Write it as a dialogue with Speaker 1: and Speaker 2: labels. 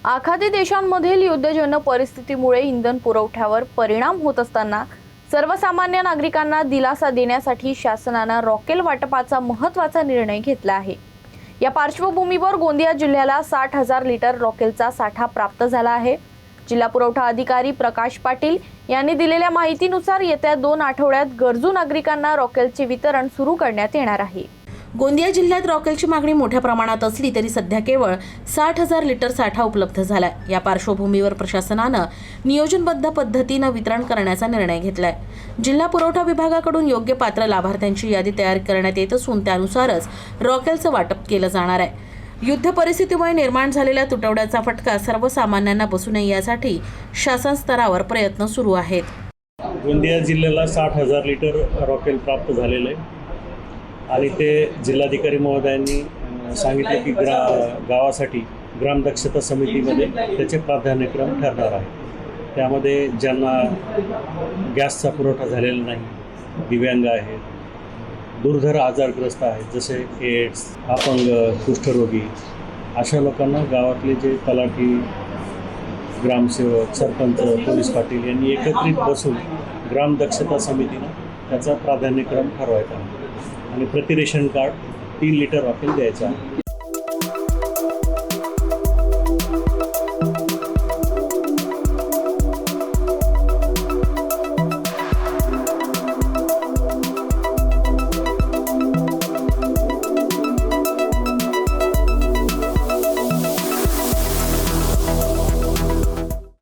Speaker 1: आखाती देशांमधील युद्धजन्य परिस्थितीमुळे इंधन पुरवठ्यावर परिणाम होत असताना सर्वसामान्य नागरिकांना दिलासा देण्यासाठी शासनाने रॉकेल वाटपाचा महत्त्वाचा निर्णय घेतला आहे। या पार्श्वभूमीवर गोंदिया जिल्ह्याला 60,000 लिटर रॉकेलचा साठा प्राप्त झाला आहे। जिल्हा पुरवठा अधिकारी प्रकाश पाटील यांनी दिलेल्या माहितीनुसार येत्या 2 आठवड्यात गरजू नागरिकांना रॉकेलचे वितरण सुरू करण्यात येणार आहे।
Speaker 2: गोंदिया जिल्ह्यात रॉकेलची मागणी मोठ्या प्रमाणात असली तरी सध्या केवळ 60,000 लिटर साठा उपलब्ध झालाय। या पार्श्वभूमीवर प्रशासनानं नियोजनबद्ध पद्धतीने वितरण करण्याचा निर्णय घेतलाय। जिल्हा पुरवठा विभागाकडून योग्य पात्र लाभार्थ्यांची यादी तयार करण्यात येत असून त्यानुसारच रॉकेलचं वाटप केलं जाणार आहे। युद्ध परिस्थितीमुळे निर्माण झालेल्या तुटवड्याचा फटका सर्वसामान्यांना बसू नये यासाठी शासन स्तरावर प्रयत्न सुरू आहेत।
Speaker 3: गोंदिया जिल्ह्याला 60,000 लिटर रॉकेल प्राप्त झालेलं आहे आणि ते जिल्हाधिकारी महोदयांनी सांगितले की गावासाठी ग्रामदक्षता समितीमध्ये त्याचे प्राधान्यक्रम ठरणार आहे। त्यामध्ये ज्यांना गॅसचा पुरवठा झालेला नाही, दिव्यांग आहेत, दुर्धर आजारग्रस्त आहेत जसे एड्स, अपंग, कुष्ठरोगी, अशा लोकांना गावातले जे तलाठी, ग्रामसेवक, सरपंच, पोलीस पाटील यांनी एकत्रित बसून ग्रामदक्षता समितीनं त्याचा प्राधान्यक्रम ठरवायचा आहे आणि प्रति रेशन कार्ड 3 लिटर रॉकेल द्यायचा आहे।